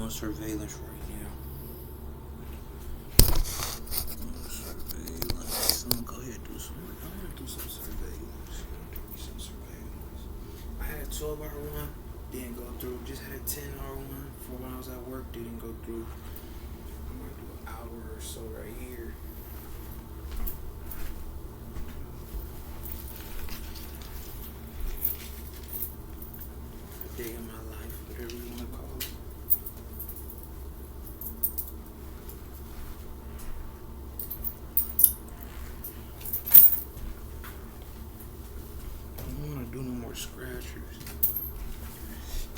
doing surveillance right now. Surveillance. I'm gonna go ahead and do some. I'm gonna do some surveillance. I had a 12-hour one, didn't go through. Just had a 10-hour one for when I was at work, didn't go through. I'm gonna do an hour or so right here. A day in my life, whatever you wanna call it. I don't wanna do no more scratchers.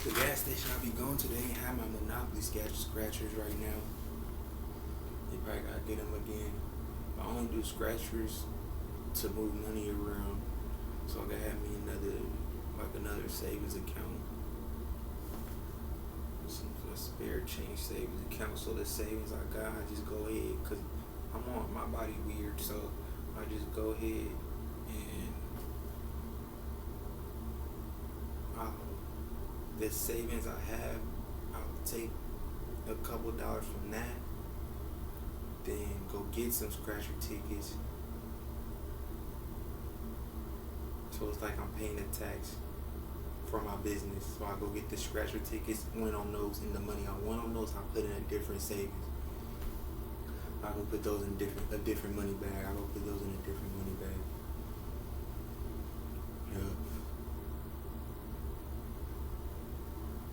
The gas station I be going to, they ain't have my Monopoly scratchers right now. They probably gotta get them again. I only do scratchers to move money around, so I gotta have me another savings account, a spare change savings account. So the savings I got, I just go ahead, cause my body weird, so I just go ahead and the savings I have, I'll take a couple dollars from that, then go get some scratcher tickets. So it's like I'm paying the tax for my business. So I go get the scratcher tickets, win on those, and the money I won on those, I put in a different savings. I go put those in a different money bag. I go put those in a different money bag. Yeah.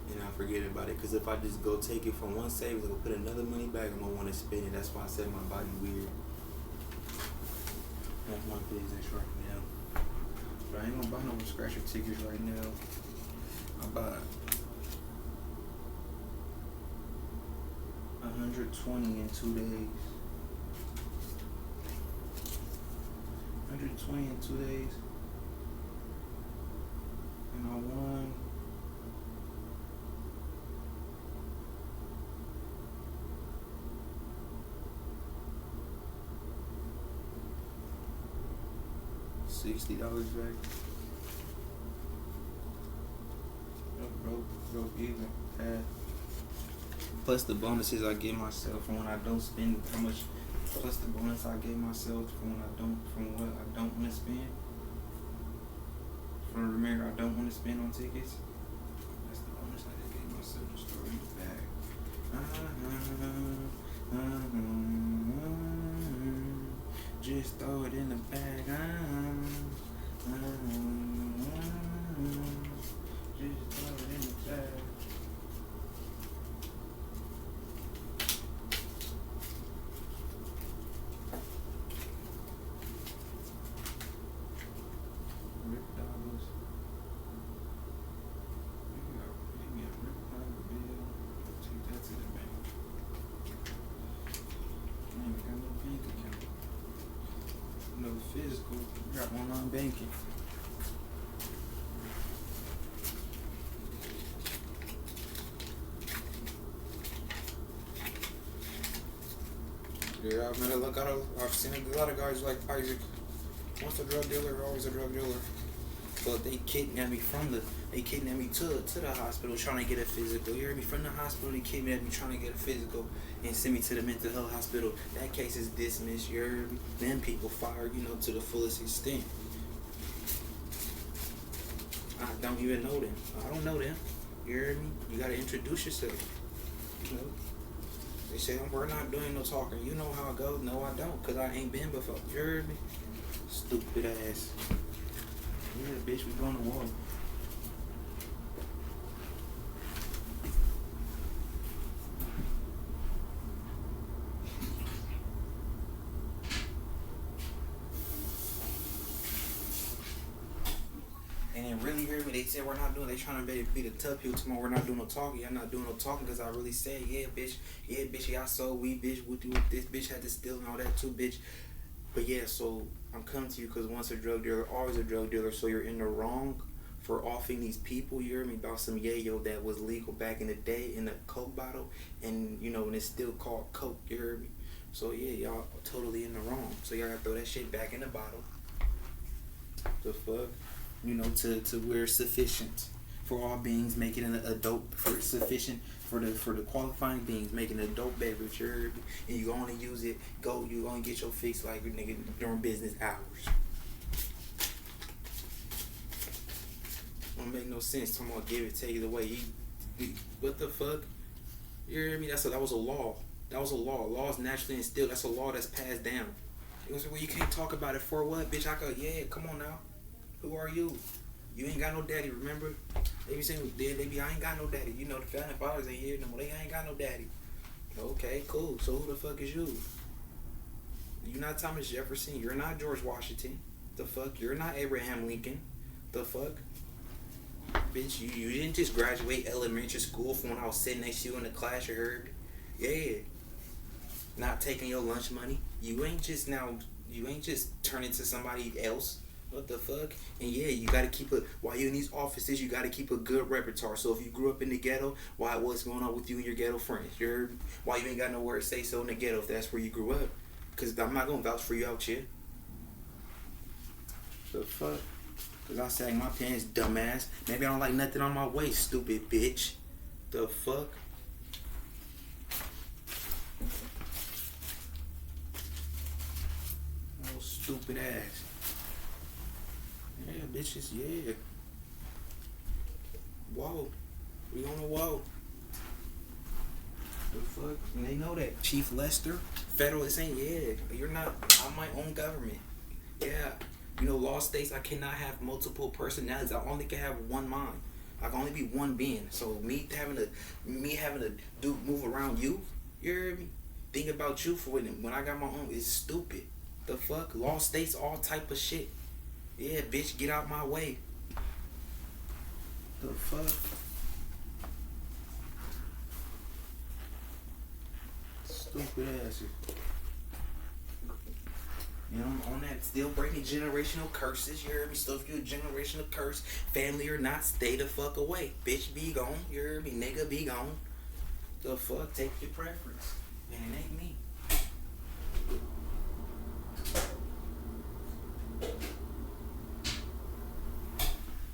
And I forget about it, because if I just go take it from one savings and go put another money bag, I'm gonna want to spend it. That's why I said my body weird. That's my business right now. But I ain't gonna buy no scratcher tickets right now. I buy 120 in 2 days. 120 in 2 days. And I won $60 back. Broke even. Plus the bonuses I give myself from when I don't spend how much. Plus the bonus I give myself from what I don't want to spend. From the remainder I don't want to spend on tickets. That's the bonus I just gave myself. Just throw it in the bag. Just throw it in the bag. Just throw it in the bag. Rip dollars. Give me a rip dollar bill. Take that to the bank. Man, we got no bank account. No physical. We got online banking. Yeah, I've seen a lot of guys like Isaac. Once a drug dealer, always a drug dealer. But they kidnapped me to the hospital trying to get a physical. You heard me? From the hospital, they kidnapped me trying to get a physical and sent me to the mental health hospital. That case is dismissed. You heard me? Then people fired, to the fullest extent. I don't even know them. I don't know them. You heard me? You gotta introduce yourself. They say, we're not doing no talking. You know how it goes. No, I don't, because I ain't been before. You heard me? Stupid ass. Yeah, bitch, we going to war. And then really hear me, they said we're not doing, they trying to be the tough people tomorrow. We're not doing no talking. Y'all not doing no talking, because I really said, yeah, bitch, y'all sold weed, bitch, with this bitch had to steal and all that too, bitch. But yeah, so I'm coming to you because once a drug dealer, always a drug dealer, so you're in the wrong for offering these people, you heard me, about some yayo that was legal back in the day in a Coke bottle, and and it's still called Coke, you heard me? So yeah, y'all totally in the wrong. So y'all gotta throw that shit back in the bottle. The fuck? To where it's sufficient. for all beings, make it an adult for sufficient for the qualifying beings, make an adult beverage. You heard me? And you only use it. You only get your fix like nigga during business hours. Don't make no sense. Talking about give it, take it away. What the fuck? You hear me? That was a law. That was a law. Law is naturally instilled. That's a law that's passed down. It was well, you can't talk about it for what, bitch? Yeah, come on now. Who are you? You ain't got no daddy, remember? They be saying, I ain't got no daddy. You know, the founding fathers ain't here no more. They ain't got no daddy. Okay, cool. So who the fuck is you? You're not Thomas Jefferson. You're not George Washington. The fuck? You're not Abraham Lincoln. The fuck? Bitch, you didn't just graduate elementary school from when I was sitting next to you in the class, you heard? Yeah. Not taking your lunch money. You ain't just turning to somebody else. What the fuck? And yeah, you gotta keep while you're in these offices, you gotta keep a good repertoire. So if you grew up in the ghetto, what's going on with you and your ghetto friends? Why you ain't got nowhere to say so in the ghetto if that's where you grew up? Cause I'm not gonna vouch for you out here. The fuck? Cause I sag my pants, dumbass. Maybe I don't like nothing on my waist, stupid bitch. The fuck? Oh, stupid ass. Yeah, bitches, yeah. Whoa. We on the whoa. The fuck? And they know that. Chief Lester, Federalist ain't, yeah. You're not, I'm my own government. Yeah. You know, law states I cannot have multiple personalities. I only can have one mind. I can only be one being. So me having to move around you hear me? Think about you for when I got my own is stupid. The fuck? Law states all type of shit. Yeah, bitch, get out my way. The fuck? Stupid ass. You know, I'm on that still breaking generational curses. You heard me? Still if you a generational curse, family or not, stay the fuck away. Bitch, be gone. You heard me? Nigga, be gone. The fuck? Take your preference. And it ain't me.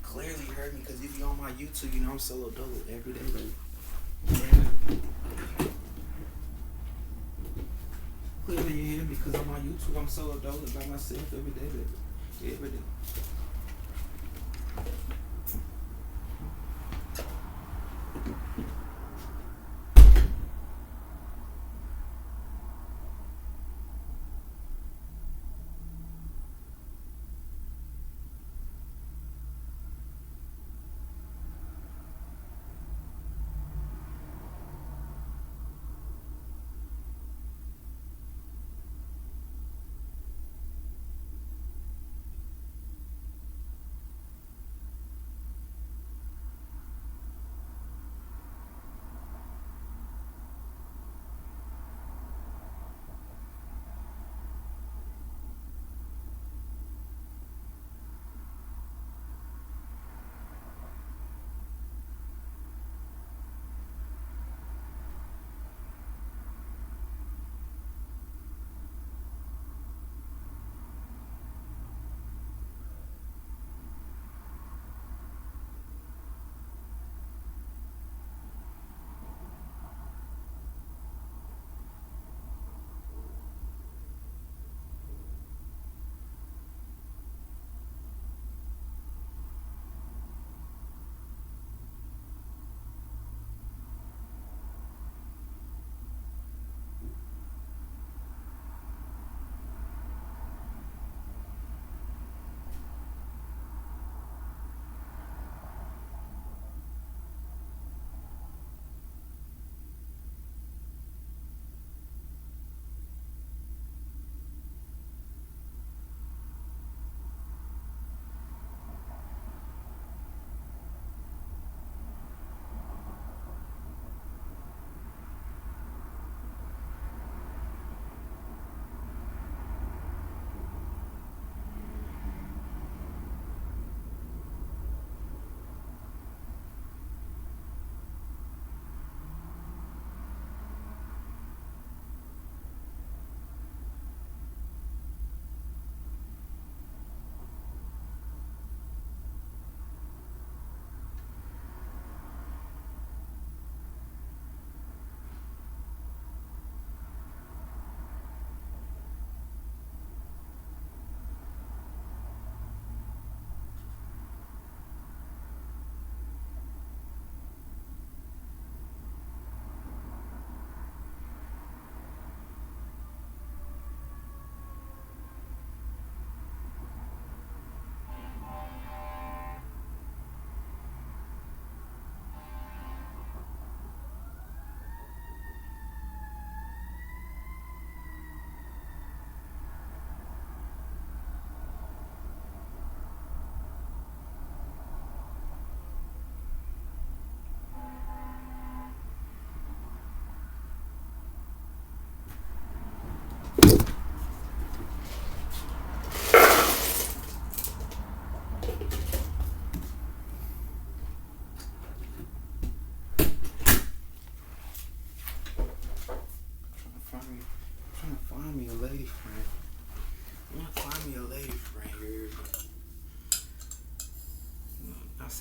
Clearly you heard me, because if you on my YouTube, you know I'm solo dolo every day, baby. Yeah. Clearly you hear me, because on my YouTube, I'm solo dolo by myself every day, baby. Every day.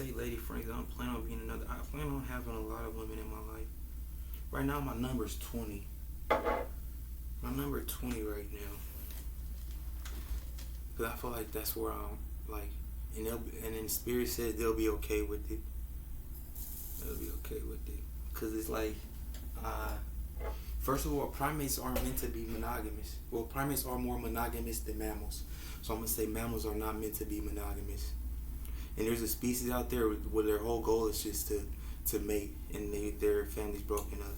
say lady friends, I don't plan on being another. I plan on having a lot of women in my life. Right now, my number is 20. My number 20 right now. Because I feel like that's where I'm, like, and then Spirit says they'll be okay with it. They'll be okay with it. Because it's like, first of all, primates aren't meant to be monogamous. Well, primates are more monogamous than mammals. So I'm going to say mammals are not meant to be monogamous. And there's a species out there where their whole goal is just to mate, and their family's broken up.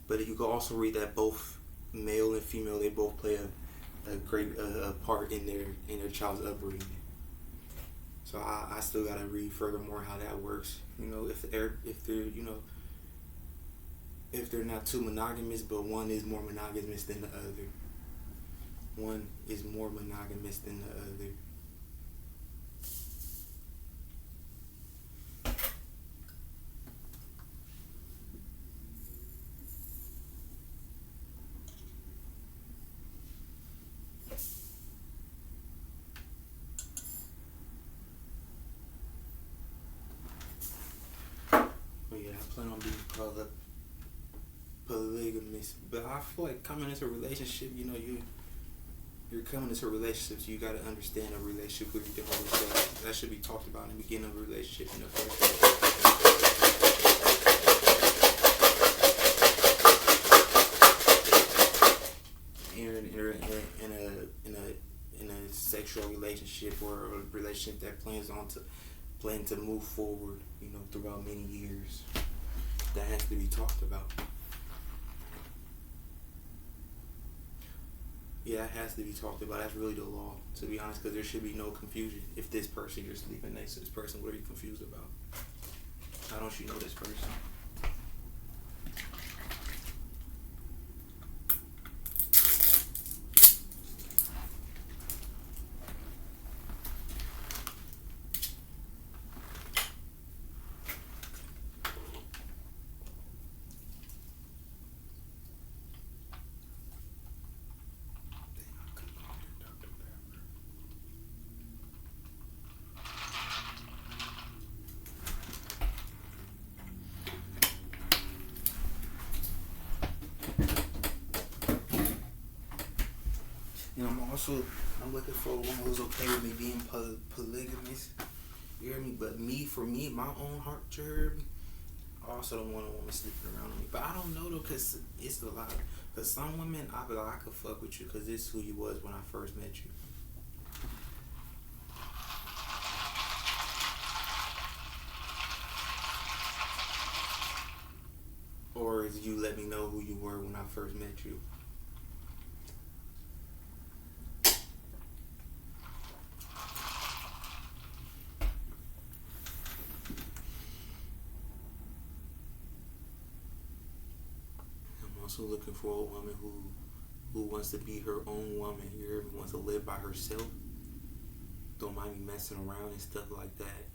But you can also read that both male and female, they both play a great part in their child's upbringing. So I still gotta read furthermore how that works. You know, if they're if they're not too monogamous, but one is more monogamous than the other. One is more monogamous than the other. I plan on being polygamous, but I feel like coming into a relationship, you know, you're coming into a relationship, so you got to understand a relationship with your whole self. That should be talked about in the beginning of a relationship in the first in a sexual relationship or a relationship that plan to move forward, you know, throughout many years. That has to be talked about. Yeah, it has to be talked about. That's really the law, to be honest, because there should be no confusion. If this person you're sleeping next to, this person, what are you confused about? How don't you know this person? You know, I'm looking for a woman who's okay with me being polygamous. You hear me? But for me, my own heart, you heard me? I also don't want a woman sleeping around on me. But I don't know though, cause it's a lot. Cause some women, I be like, I could fuck with you, cause this is who you was when I first met you. Or is you let me know who you were when I first met you. Also looking for a woman who wants to be her own woman. You hear me? Wants to live by herself. Don't mind me messing around and stuff like that.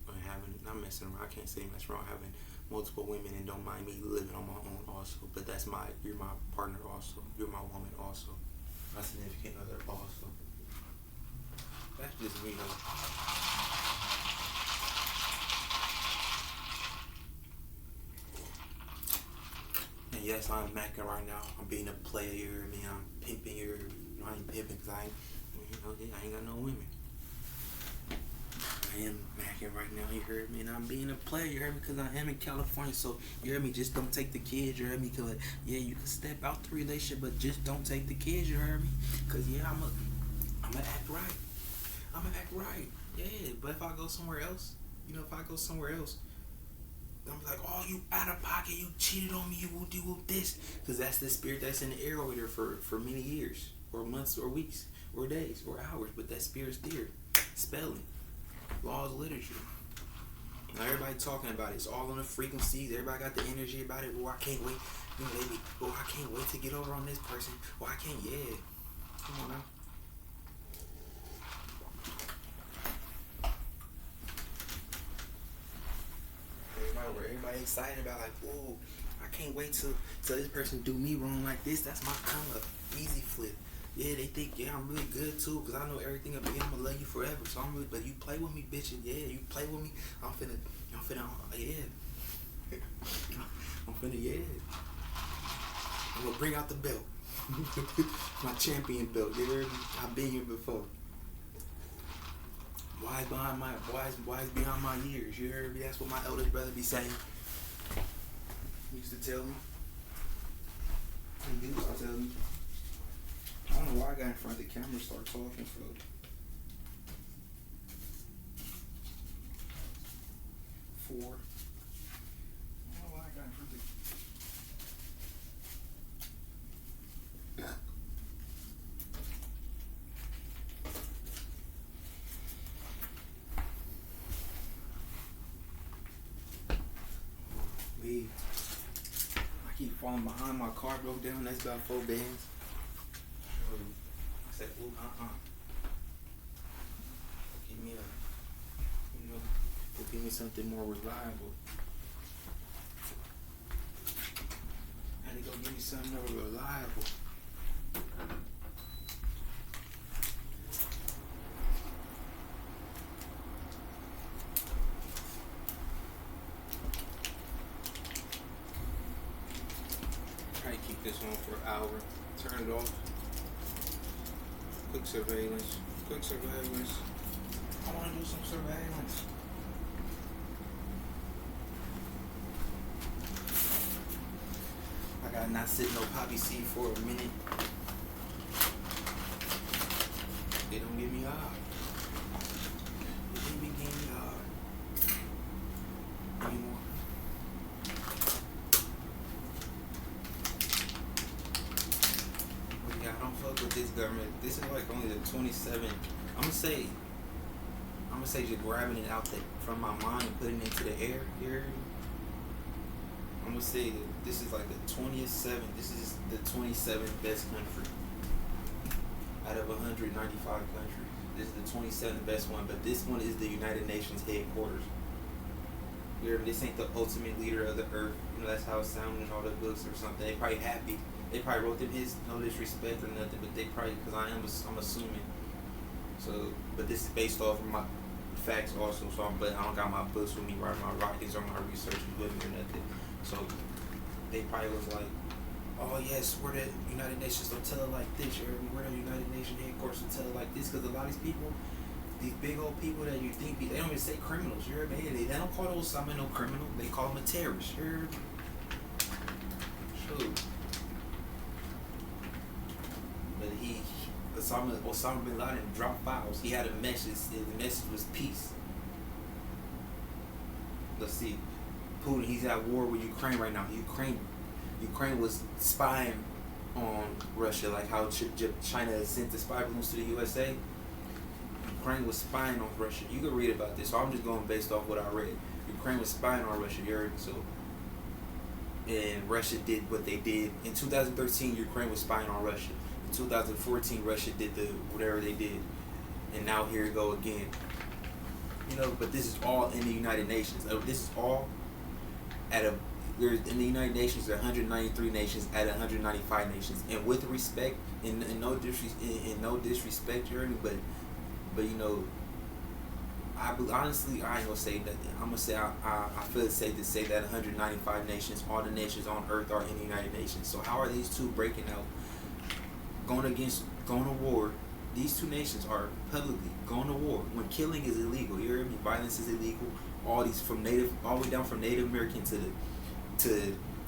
Or not messing around. I can't say messing around. Having multiple women and don't mind me living on my own also. But you're my partner also. You're my woman also. My significant other also. That's just me though. And yes, I'm macking right now. I'm being a player, you hear me? I'm pimping your, I ain't pimping because I ain't got no women. I am macking right now, you heard me? And I'm being a player, you heard me? Because I am in California, so you heard me? Just don't take the kids, you heard me? Because, yeah, you can step out the relationship, but just don't take the kids, you heard me? Because, yeah, I'm going to act right. I'm going to act right. Yeah, but if I go somewhere else, I'm like, oh, you out of pocket, you cheated on me, you will do this. Because that's the spirit that's in the air over there for many years, or months, or weeks, or days, or hours. But that spirit's there. Spelling, laws, literature. Now everybody talking about it. It's all on the frequencies. Everybody got the energy about it. Oh, I can't wait. You know, they be, oh, I can't wait to get over on this person. Oh, I can't, yeah. Come on now. Everybody excited about like, whoa, I can't wait till this person do me wrong like this. That's my come up. Easy flip. Yeah, they think, yeah, I'm really good too, cause I know everything about you. I'ma love you forever. So I'm really, but you play with me, bitch, and yeah, you play with me. I'm finna, yeah. I'm finna, yeah. I'm gonna bring out the belt. My champion belt. You heard me? I've been here before. Wise beyond my years. You heard me? That's what my eldest brother be saying. He used to tell me. He used to tell me. I don't know why I got in front of the camera and started talking, so. Four. I don't know why I got in front of the. Leave. I keep falling behind. My car broke down. That's about 4 bands. I said, ooh, give me give me something more reliable. I had to go give me something more reliable. Probably keep this on for an hour. Turn it off. Quick surveillance. I want to do some surveillance. I gotta not sit no poppy seed for a minute. They don't get me high. They be getting me high. Anymore. Yeah, I don't fuck with this government. This is like only the 27th. I'm gonna say just grabbing it out from my mind and putting it into the air here. I'm gonna say that this is like the 27th. This is the 27th best country out of 195 countries. This is the 27th best one, but this one is the United Nations headquarters. This ain't the ultimate leader of the earth. You know, that's how it sounded in all the books or something. They probably happy. They probably wrote them his, no disrespect or nothing, but they probably, because I'm assuming. So, but this is based off of my facts also. So, but I don't got my books with me, right? My rockets or my research with me or nothing. So, they probably was like, oh yes, we're the United Nations. Don't tell it like this. We're the United Nations headquarters. Don't tell it like this, because a lot of these people, these big old people that you think, they don't even say criminals. You heard me? They don't call those Osama no criminal. They call him a terrorist. You heard me? Shoot. But Osama bin Laden dropped files. He had a message. The message was peace. Let's see. Putin, he's at war with Ukraine right now. Ukraine was spying on Russia, like how China sent the spy balloons to the USA. Ukraine was spying on Russia. You can read about this, so I'm just going based off what I read. Ukraine was spying on Russia, you heard me? So, and Russia did what they did. In 2013, Ukraine was spying on Russia. In 2014, Russia did whatever they did. And now here we go again. You know, but this is all in the United Nations. This is all in the United Nations, there are 193 nations out of 195 nations. And with respect, in no disrespect, you heard me, but you know, honestly, I ain't gonna say that. I'm gonna say I feel it's safe to say that 195 nations, all the nations on earth, are in the United Nations. So how are these two breaking out, going to war? These two nations are publicly going to war when killing is illegal. You heard me? Violence is illegal. All the way down from Native American to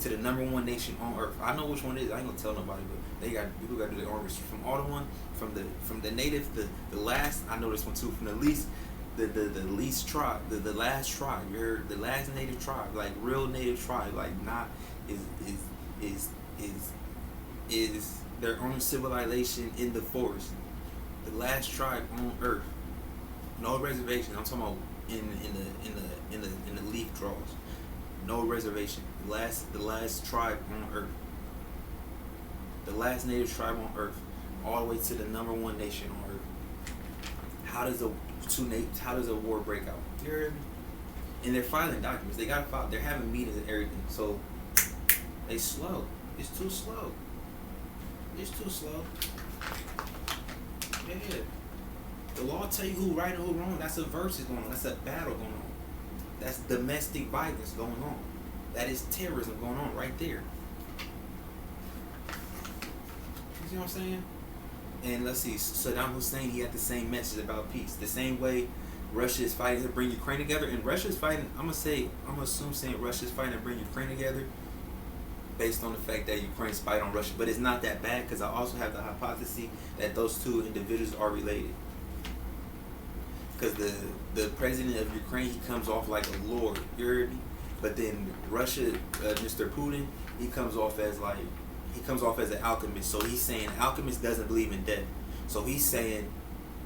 the number one nation on earth. I know which one it is. I ain't gonna tell nobody, but people got to do their own research. From all the one from the native, the last. I know this one too. From the least, the least tribe, the last tribe. You're the last native tribe, like real native tribe, like not is their own civilization in the forest. The last tribe on earth. No reservation. I'm talking about in the leaf draws. No reservation. The last tribe on earth. The last native tribe on earth, all the way to the number one nation on earth. How does a war break out? You heard me? And they're filing documents. They gotta file. They're having meetings and everything. So they slow. It's too slow. It's too slow. Yeah. The law tell you who right and who wrong. That's a versus going on. That's a battle going on. That's domestic violence going on. That is terrorism going on right there. You see what I'm saying? And let's see, Saddam Hussein, he had the same message about peace. The same way Russia is fighting to bring Ukraine together, and Russia is fighting. I'm gonna assume saying Russia is fighting to bring Ukraine together, based on the fact that Ukraine spied on Russia. But it's not that bad, because I also have the hypothesis that those two individuals are related. Because the president of Ukraine, he comes off like a lord, you heard me? But then Russia, Mr. Putin, he comes off as an alchemist. So he's saying alchemist doesn't believe in death. So he's saying,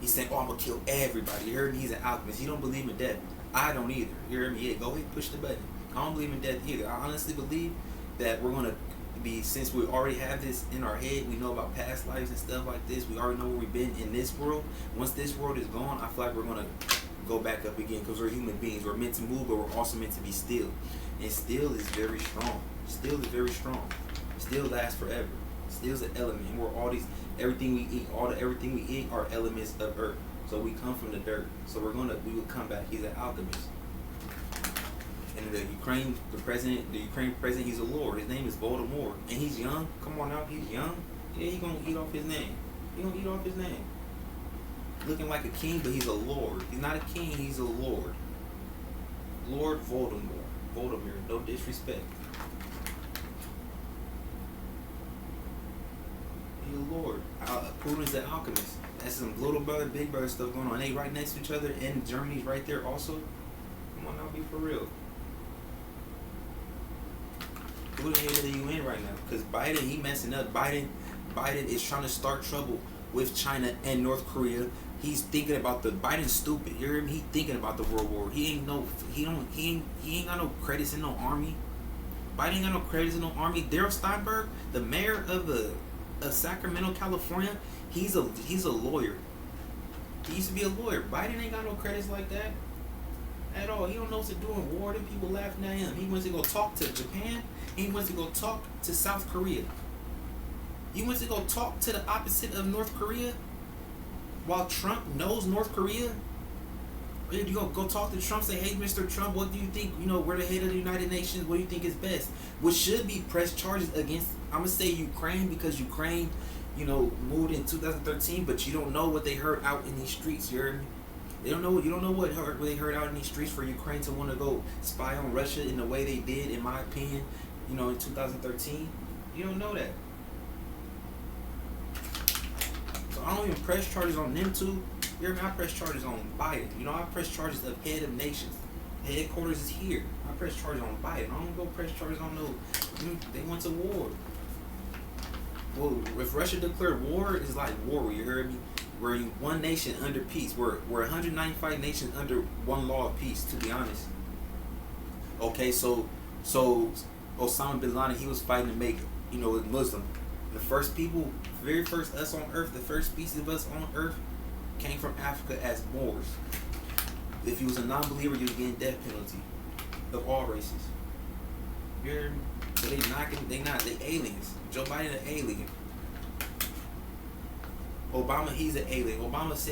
oh, I'm gonna kill everybody. You heard me? He's an alchemist. He don't believe in death. I don't either. You heard me? Yeah, go ahead, push the button. I don't believe in death either. I honestly believe that we're gonna be, since we already have this in our head, we know about past lives and stuff like this. We already know where we've been in this world. Once this world is gone, I feel like we're gonna go back up again, because we're human beings. We're meant to move, but we're also meant to be still. And still is very strong. Still is very strong. Still lasts forever. Still is an element. And we're all these, everything we eat, everything we eat are elements of earth. So we come from the dirt. So we will come back. He's an alchemist. And the Ukraine president, he's a lord. His name is Voldemort. And he's young. Come on now, he's young. Yeah, he's gonna eat off his name. Looking like a king, but he's a lord. He's not a king, he's a lord. Lord Voldemort. No disrespect. He's a lord. Putin's an alchemist. That's some little brother, big brother stuff going on. They right next to each other, and Germany's right there also. Come on now, be for real. Who the hell are you in right now? Because Biden, he messing up. Biden is trying to start trouble with China and North Korea. He's thinking about Biden's stupid. You hear him? He thinking about the World War. He ain't got no credits in no army. Biden ain't got no credits in no army. Darrell Steinberg, the mayor of Sacramento, California, he's a lawyer. He used to be a lawyer. Biden ain't got no credits like that at all. He don't know what to do in war. Them people laughing at him. He went to go talk to Japan. He went to go talk to South Korea. He went to go talk to the opposite of North Korea, while Trump knows North Korea. Or you go talk to Trump, say, hey, Mr. Trump, what do you think? We're the head of the United Nations. What do you think is best? What should be pressed charges against, I'm going to say Ukraine, because Ukraine, moved in 2013, but you don't know what they heard out in these streets, you heard me? You don't know what they heard out in these streets for Ukraine to want to go spy on Russia in the way they did, in my opinion, in 2013. You don't know that. So I don't even press charges on them two. You hear me? I press charges on Biden. I press charges of head of nations. The headquarters is here. I press charges on Biden. I don't go press charges on no. They went to war. Well, if Russia declared war, it's like war. You heard me? We're one nation under peace. We're 195 nations under one law of peace. To be honest. Okay, so Osama bin Laden, he was fighting to make Muslim. The first people, very first us on earth, the first species of us on earth came from Africa as Moors. If you was a non-believer, you was getting death penalty of all races. You hear me? So they aliens. Joe Biden an alien. Obama, he's an alien. Obama's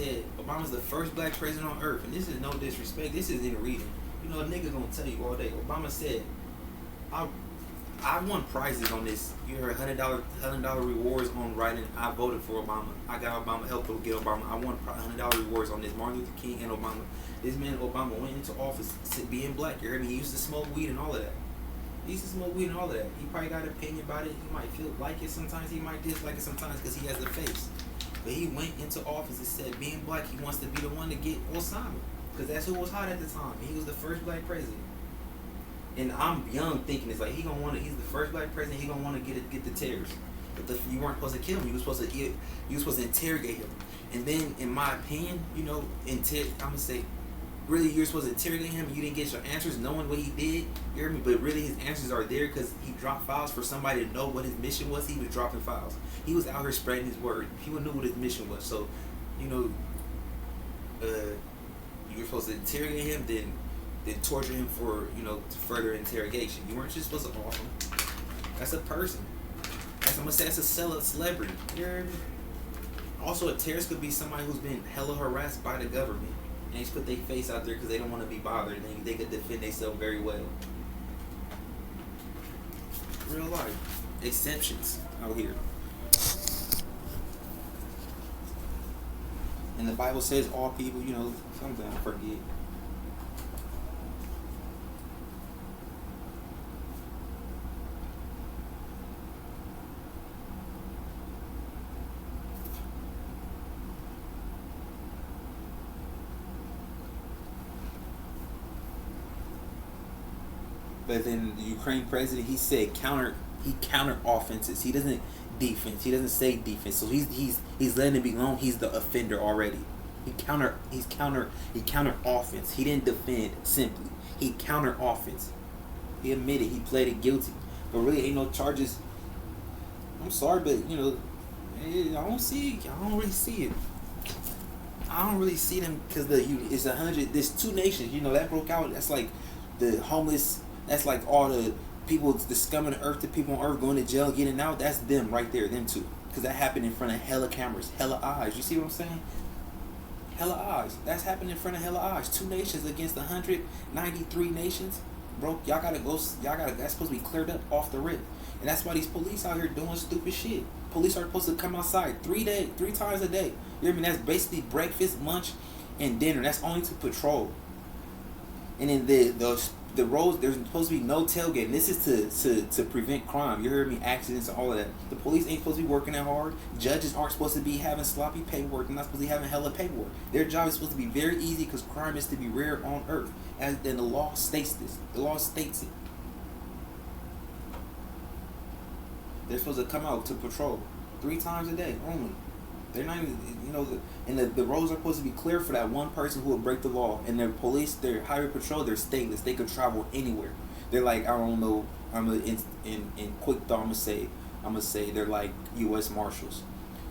the first black president on earth, and this is no disrespect. This is in reading. A nigga gonna tell you all day. Obama said, I won prizes on this. You heard $100 rewards on writing. I voted for Obama. I got Obama, helped to get Obama. I won $100 rewards on this. Martin Luther King and Obama. This man Obama went into office being black. You heard me? He used to smoke weed and all of that. He probably got an opinion about it. He might feel like it sometimes. He might dislike it sometimes because he has a face. But he went into office and said, being black, he wants to be the one to get Osama, because that's who was hot at the time. He was the first black president. And I'm young thinking it's like he's the first black president. He gonna want to get the terrorists. But you weren't supposed to kill him. You were supposed to interrogate him. And then, in my opinion, I'm gonna say, really, you're supposed to interrogate him. You didn't get your answers, knowing what he did. You hear me? But really, his answers are there because he dropped files for somebody to know what his mission was. He was dropping files. He was out here spreading his word. People knew what his mission was. So, you were supposed to interrogate him, then torture him for, further interrogation. You weren't just supposed to off him. That's a person. I'm gonna say that's a celebrity. You hear me? Also, a terrorist could be somebody who's been hella harassed by the government, and they just put their face out there because they don't want to be bothered, and they could defend themselves very well. Real life exceptions out here. And the Bible says all people, something I forget. But then the Ukraine president, he said he counter offenses. He doesn't defense. He doesn't say defense. So he's letting it be known he's the offender already. He counter offense. He didn't defend simply. He counter offense. He admitted he pleaded guilty, but really ain't no charges. I'm sorry, but I don't see. I don't really see it. I don't really see them because it's 100. There's 2 nations. That broke out. That's like the homeless. That's like all the people, the scum of the earth, the people on earth going to jail, getting out. That's them right there, them two. Because that happened in front of hella cameras, hella eyes. You see what I'm saying? Hella eyes. That's happening in front of hella eyes. 2 nations against 193 nations. Bro, y'all gotta, that's supposed to be cleared up off the rip. And that's why these police out here doing stupid shit. Police are supposed to come outside 3 times a day. You hear me? That's basically breakfast, lunch, and dinner. That's only to patrol. And then the roads, there's supposed to be no tailgating. This is to prevent crime. You heard me? Accidents and all of that. The police ain't supposed to be working that hard. Judges aren't supposed to be having sloppy paperwork. They're not supposed to be having hella paperwork. Their job is supposed to be very easy because crime is to be rare on earth. And the law states this. The law states it. They're supposed to come out to patrol 3 times a day only. They're not even, the roads are supposed to be clear for that one person who will break the law. And their police, their highway patrol, they're stateless. They could travel anywhere. They're like, I don't know, in quick thought, I'm gonna say they're like U.S. Marshals.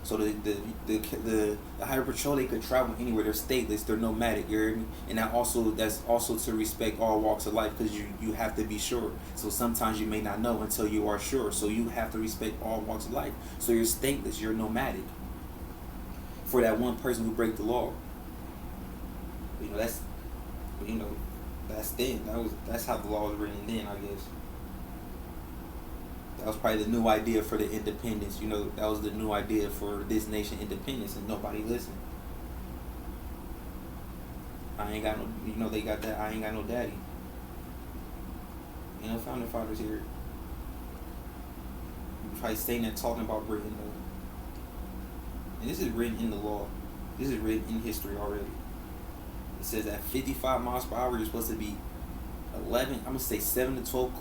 So the highway patrol, they could travel anywhere. They're stateless. They're nomadic. You hear me? And that's also to respect all walks of life because you have to be sure. So sometimes you may not know until you are sure. So you have to respect all walks of life. So you're stateless. You're nomadic. For that one person who break the law, that's then. That's how the law was written then, I guess. That was probably the new idea for the independence. That was the new idea for this nation independence, and nobody listened. I ain't got no. They got that. I ain't got no daddy. Founding fathers here. Probably saying that, talking about Britain though. And this is written in the law. This is written in history already. It says at 55 miles per hour, you're supposed to be 11, I'm going to say 7 to 12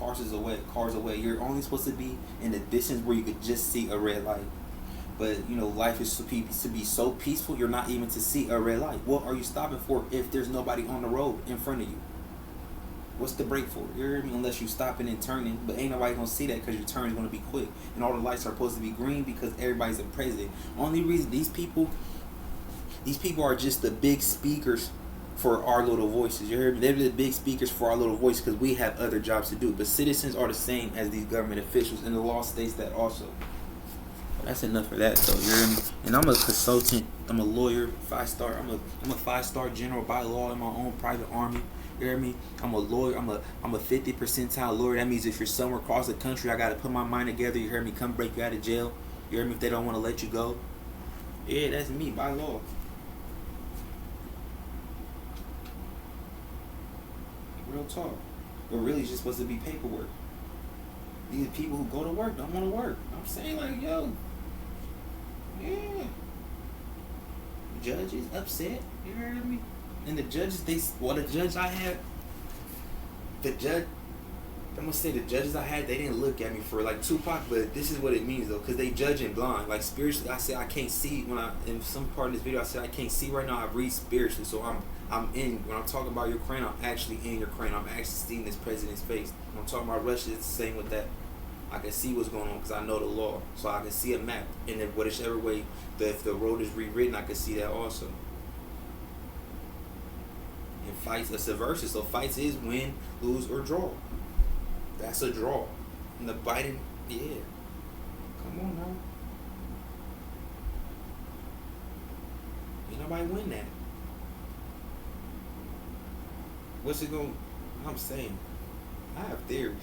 cars away. You're only supposed to be in the distance where you could just see a red light. But, life is to be so peaceful, you're not even to see a red light. What are you stopping for if there's nobody on the road in front of you? What's the brake for? You hear me? Unless you stopping and turning, but ain't nobody gonna see that because your turn is gonna be quick, and all the lights are supposed to be green because everybody's a president. Only reason these people are just the big speakers for our little voices. You hear me? They're the big speakers for our little voice because we have other jobs to do. But citizens are the same as these government officials, and the law states that also. That's enough of that, though. You hear me? And I'm a consultant. I'm a lawyer, 5-star. I'm a 5-star general by law in my own private army. You hear me? I'm a lawyer. I'm a 50 percentile lawyer. That means if you're somewhere across the country, I gotta put my mind together. You hear me? Come break you out of jail. You hear me? If they don't want to let you go, yeah, that's me by law. Real talk. But really, it's just supposed to be paperwork. These people who go to work don't want to work. I'm saying like, yo, yeah. Judges upset. You heard me? And the judges, the judge I had, I'm gonna say the judges I had, they didn't look at me for like Tupac, but this is what it means though, because they judging blind. Like spiritually, I said I can't see in some part of this video, I said I can't see right now, I read spiritually, so when I'm talking about Ukraine, I'm actually in Ukraine, I'm actually seeing this president's face. When I'm talking about Russia, it's the same with that. I can see what's going on because I know the law, so I can see a map, and then whichever way, if the road is rewritten, I can see that also. And fights, it's a versus. So fights is win, lose, or draw. That's a draw. And the Biden, yeah. Come on now. Nobody win that. What's it going? I'm saying, I have theories.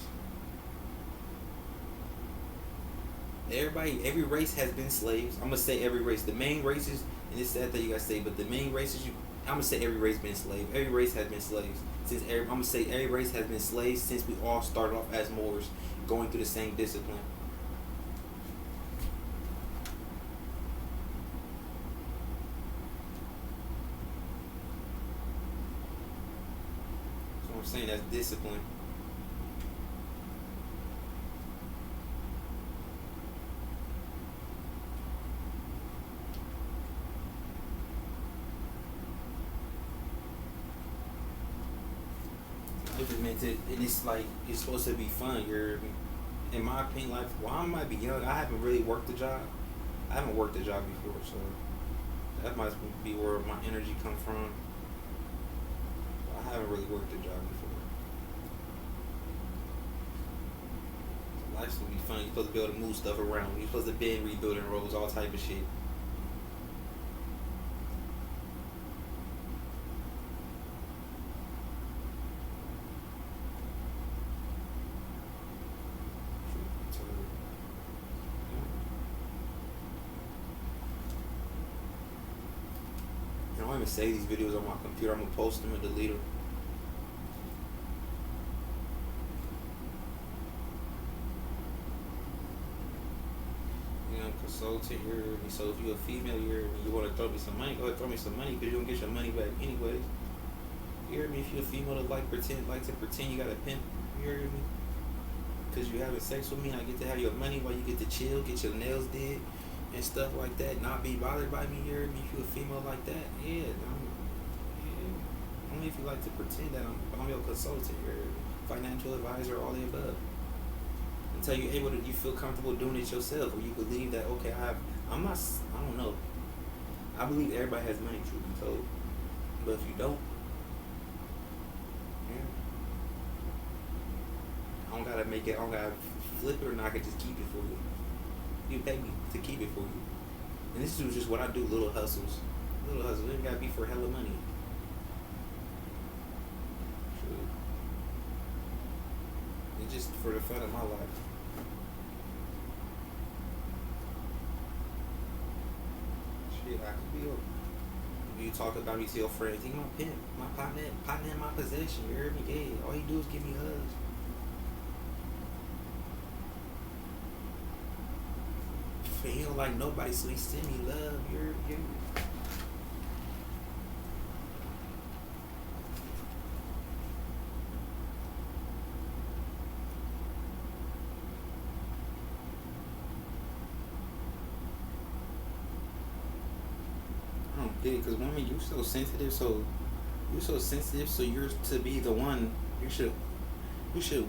Every race has been slaves. I'm gonna say every race. The main races, and it's sad that you gotta say, but the main races, I'm gonna say every race been slave. Every race has been slaves I'm gonna say every race has been slaves since we all started off as Moors, going through the same discipline. So I'm saying that's discipline. Life is meant to, and it's like it's supposed to be fun. You're, in my opinion, like while I might be young, I haven't really worked a job. I haven't worked a job before, so that might be where my energy comes from. I haven't really worked a job before. So life's gonna be fun. You're supposed to be able to move stuff around. You're supposed to bend, rebuilding roads, all type of shit. So, I don't even save these videos on my computer. I'm gonna post them and delete them. You know, consultant, you hear me. So if you're a female, you hear me. You want to throw me some money? Go ahead, throw me some money because you don't get your money back anyways. You hear me? If you're a female that like to pretend you got a pimp, you hear me? Because you having sex with me, I get to have your money while you get to chill, get your nails did, and stuff like that. Not be bothered by me. You hear me? If you're a female like that, yeah. Only if you like to pretend that I'm your consultant, your financial advisor, all the above. Until you're able to, you feel comfortable doing it yourself, or you believe that okay, I'm not, I don't know. I believe everybody has money, truth be told, but if you don't, yeah, I don't gotta make it. I don't gotta flip it, or not. I can just keep it for you. You pay me to keep it for you, and this is just what I do. Little hustles. It ain't gotta be for hella money. It's just for the fun of my life. Shit, I could be a. You talk about me to your friends. He my pimp, my partner in my possession. You heard me? Yeah. All he do is give me hugs. He don't like nobody, so he send me love. You heard me? I don't get it, cause women, you so sensitive, so you're to be the one. You should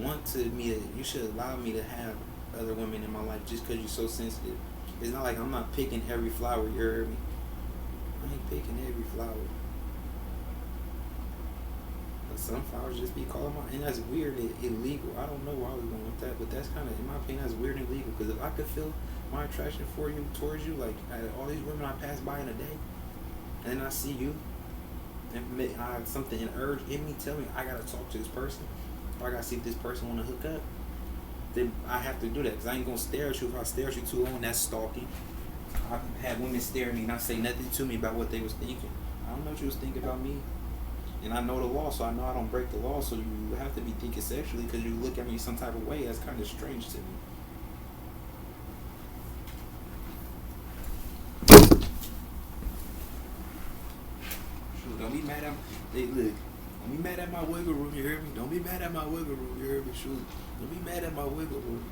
want to me. You should allow me to have other women in my life just cause you're so sensitive. It's not like I'm not picking every flower. You heard me? I ain't picking every flower. But some flowers just be calling my, and that's weird and illegal. I don't know why we're going with that, but that's kind of, in my opinion, that's weird and illegal. Because if I could feel my attraction for you, towards you, like all these women I pass by in a day, and then I see you, and I have something, an urge in me, tell me I gotta talk to this person, or I gotta see if this person wanna hook up, then I have to do that. Because I ain't gonna stare at you. If I stare at you too long, that's stalking. I've had women stare at me, not say nothing to me about what they was thinking. I don't know what you was thinking about me. And I know the law, so I know I don't break the law, so you have to be thinking sexually because you look at me some type of way. That's kind of strange to me. Shoot, don't be mad at me. Hey, look. Don't be mad at my wiggle room, you hear me? Don't be mad at my wiggle room, you hear me? Shoot. Don't be mad at my wiggle room.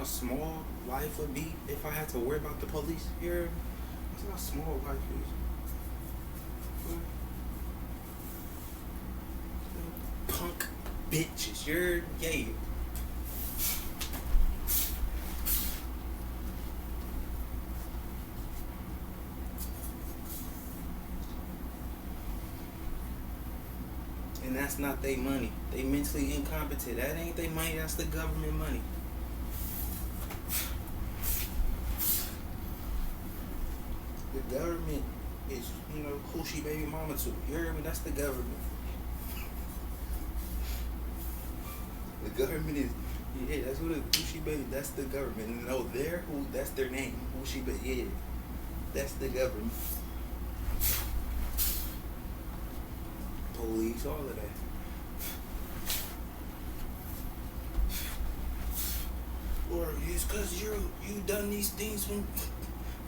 small life would be if I had to worry about the police here. That's how small life is. Punk bitches, you're gay. And that's not their money. They mentally incompetent. That ain't their money, that's the government money. The government is, who she baby mama to. You hear me? That's the government. The government is, yeah, that's who she baby, that's the government. No, they're who, that's their name. Who she baby, yeah. That's the government. Police, all of that. Or it's cause you done these things when,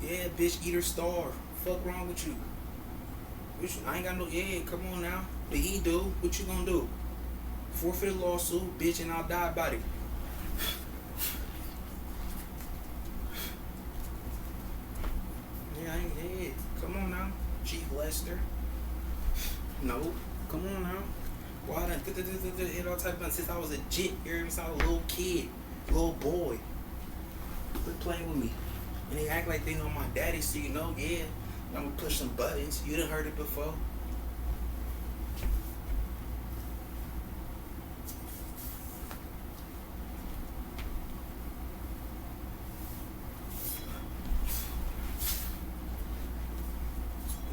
yeah, bitch, eat or starve. Fuck wrong with you? I ain't got no, yeah, come on now. But he do, what you gonna do? Forfeit a lawsuit, bitch, and I'll die about it. Yeah, come on now, Chief Lester. No, come on now. Why done hit all type of since I was a jit, you hear me? Since I was a little kid, little boy. Quit playing with me. And they act like they know my daddy, so yeah, I'm gonna push some buttons. You done heard it before.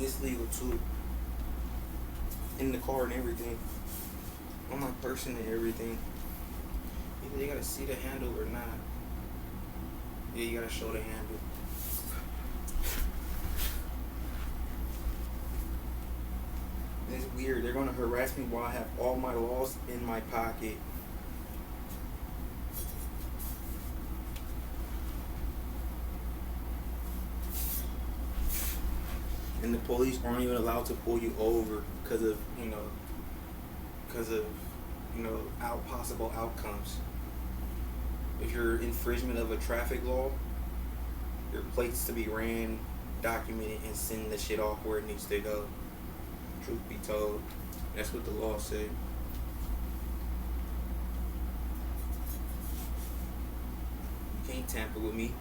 It's legal too. In the car and everything. On my person and everything. Either they gotta see the handle or not. Yeah, you gotta show the handle. It's weird. They're gonna harass me while I have all my laws in my pocket. And the police aren't even allowed to pull you over because of, possible outcomes. If you're infringement of a traffic law, your plates to be ran, documented, and send the shit off where it needs to go. Truth be told, that's what the law said. You can't tamper with me.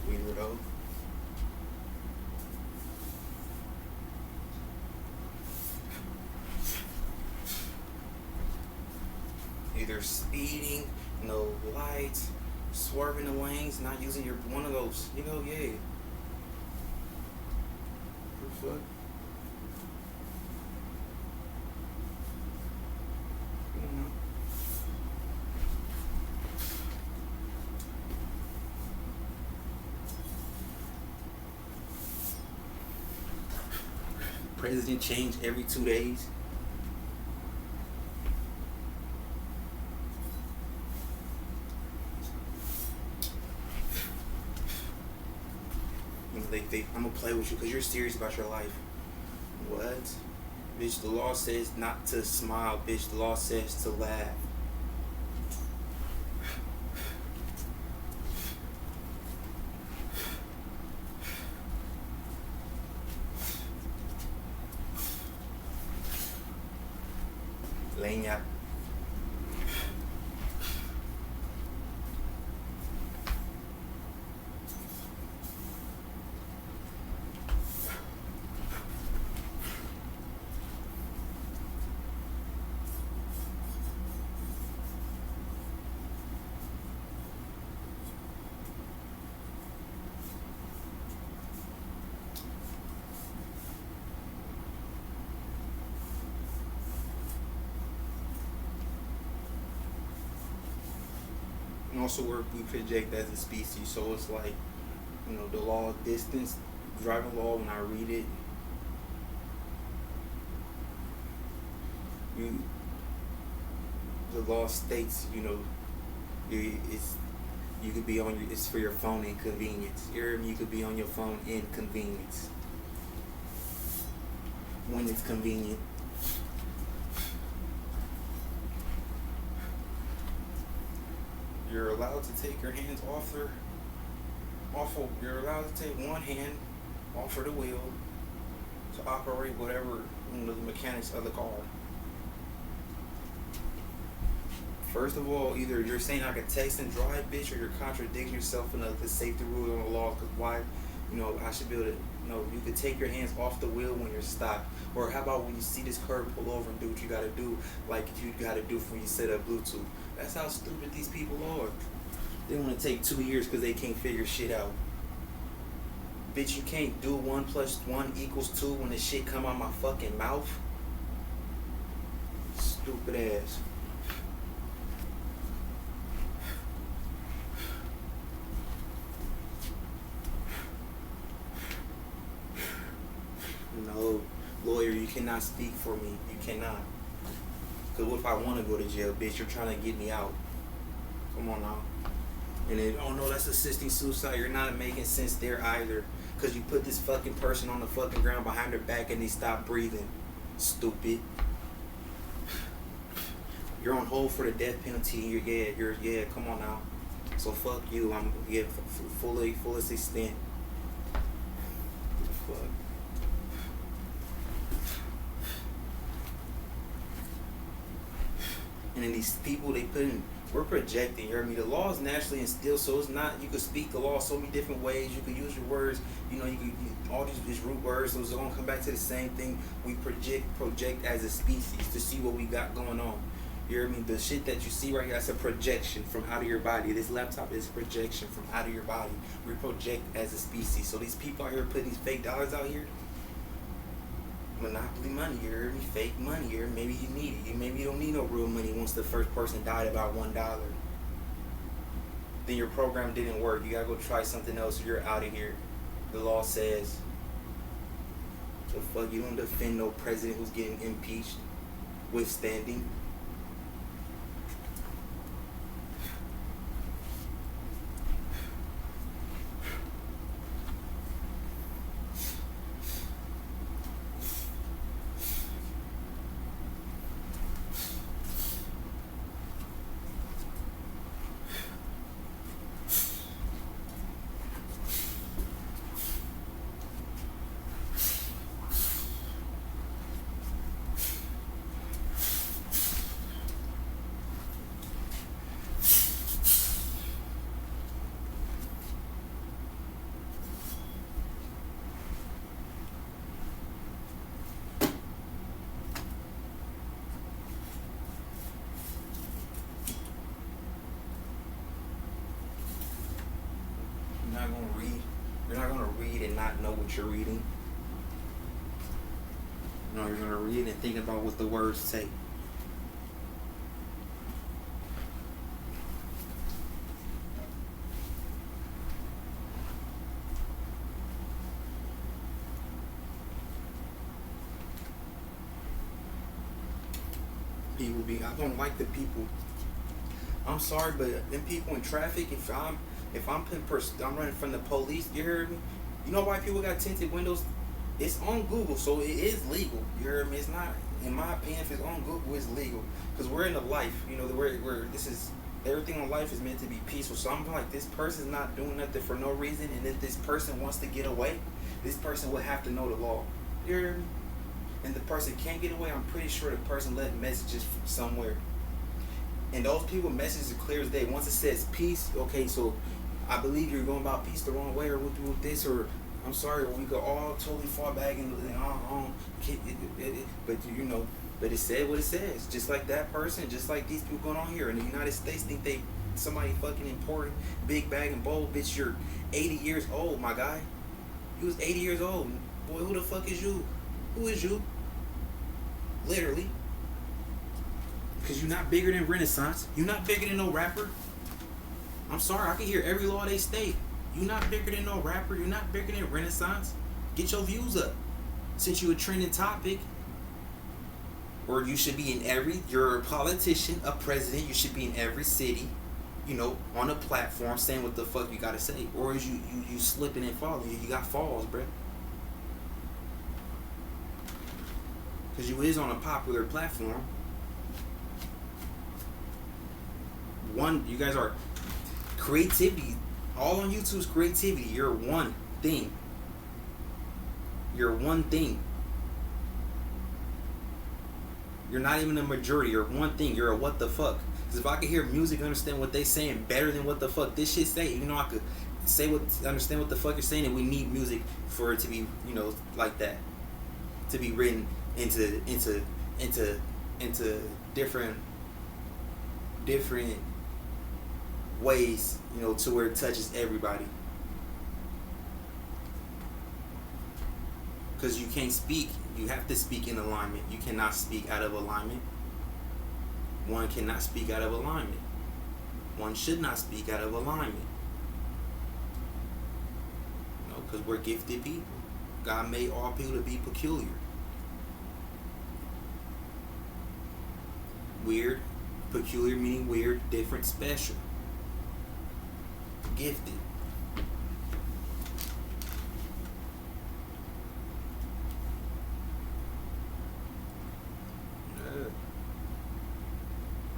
Weirdo. Either speeding, no lights, swerving the lanes, not using your one of those, yeah. What the fuck? President change every 2 days. I'm gonna play with you because you're serious about your life. What? Bitch, the law says not to smile, bitch. The law says to laugh. Leña. And also we project as a species, so it's like, the law of distance, driving law, when I read it, the law states, you could be on it's for your phone inconvenience. You could be on your phone inconvenience. When it's convenient. You're allowed to take your hands off their awful. You're allowed to take one hand off of the wheel to operate whatever the mechanics of the car. First of all, either you're saying I can text and drive, bitch, or you're contradicting yourself in the safety rule on the law. Because why, I should be able to. You could take your hands off the wheel when you're stopped. Or how about when you see this curb, pull over and do what you gotta do, like you gotta do when you set up Bluetooth. That's how stupid these people are. They want to take 2 years because they can't figure shit out. Bitch, you can't do 1 + 1 = 2 when the shit come out my fucking mouth. Stupid ass. No, lawyer, you cannot speak for me. You cannot. Because what if I want to go to jail, bitch? You're trying to get me out. Come on now. And then, oh no, that's assisting suicide. You're not making sense there either. Because you put this fucking person on the fucking ground behind their back and they stop breathing. Stupid. You're on hold for the death penalty. You're come on now. So fuck you. I'm fullest extent. Fuck. And then these people we're projecting, you heard me? The law is naturally instilled, so it's not, you could speak the law so many different ways, you could use your words, you could all these root words, those are gonna come back to the same thing. We project as a species to see what we got going on. You hear me? The shit that you see right here, that's a projection from out of your body. This laptop is a projection from out of your body. We project as a species. So these people out here putting these fake dollars out here, monopoly money, you heard me? Fake money, you heard me? Maybe you need it. Maybe you don't need no real money once the first person died about $1. Then your program didn't work. You gotta go try something else, you're out of here. The law says, the fuck, you don't defend no president who's getting impeached withstanding. You're not gonna read and not know what you're reading. No, you're gonna read and think about what the words say. I don't like the people. I'm sorry, but them people in traffic, if I'm running from the police, you heard me? You know why people got tinted windows? It's on Google, so it is legal. You heard me? It's not, in my opinion, if it's on Google, it's legal. Because we're in a life, everything in life is meant to be peaceful. So I'm like, this person's not doing nothing for no reason, and if this person wants to get away, this person would have to know the law. You heard me? And the person can't get away, I'm pretty sure the person left messages from somewhere. And those people messages are clear as day. Once it says peace, okay, so I believe you're going about peace the wrong way, or with this, or I'm sorry, we could all totally fall back and but it said what it says. Just like that person, just like these people going on here in the United States think they somebody fucking important, big bag and bold. Bitch, you're 80 years old, my guy. You was 80 years old. Boy, who the fuck is you? Who is you? Literally. Because you're not bigger than Renaissance. You're not bigger than no rapper. I'm sorry, I can hear every law they state. You're not bigger than no rapper. You're not bigger than Renaissance. Get your views up. Since you're a trending topic. Or you should be you're a politician, a president. You should be in every city, on a platform saying what the fuck you gotta say. Or is you slipping and falling. You got falls, bruh. Because you is on a popular platform. You guys are creativity, all on YouTube is creativity. You're one thing. You're one thing. You're not even a majority. You're one thing. You're a what the fuck. Because if I could hear music and understand what they saying better than what the fuck this shit say, you know, I could understand what the fuck you're saying, and we need music for it to be, you know, like that. To be written into different ways, you know, to where it touches everybody. Because you can't speak, you have to speak in alignment. You cannot speak out of alignment. One cannot speak out of alignment. One should not speak out of alignment. You know, because we're gifted people. God made all people to be peculiar. Weird, peculiar meaning weird, different, special. Gifted.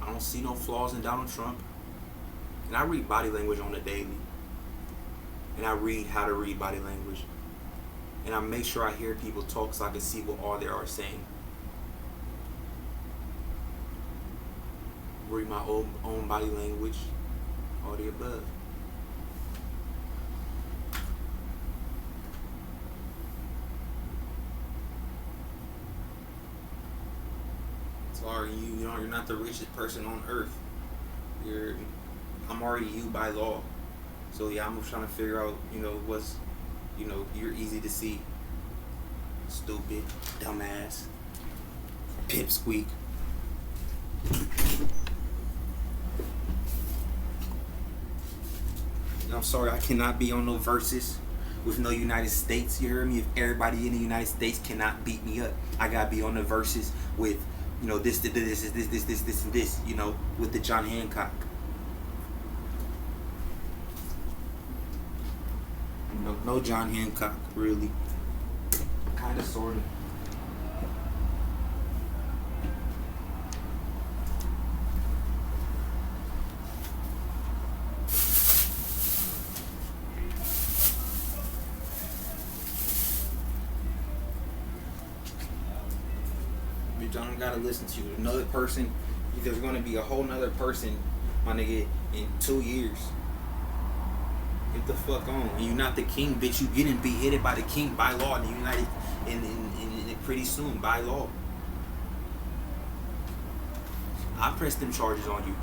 I don't see no flaws in Donald Trump. And I read body language on the daily. And I read how to read body language. And I make sure I hear people talk so I can see what all they are saying. Read my own body language. All the above. Sorry, you know, you're not the richest person on earth. I'm already you by law. So yeah, I'm trying to figure out, you know, what's, you know, you're easy to see. Stupid, dumbass, pipsqueak. I'm sorry, I cannot be on no verses with no United States. You hear me? If everybody in the United States cannot beat me up, I gotta be on the verses with, you know, this, and this, you know, with the John Hancock. No John Hancock, really. Kinda, sorta. John gotta listen to you. Another person, there's gonna be a whole nother person, my nigga, in 2 years. Get the fuck on. And you're not the king, bitch. You getting beheaded by the king by law in the United, in pretty soon by law. I press them charges on you.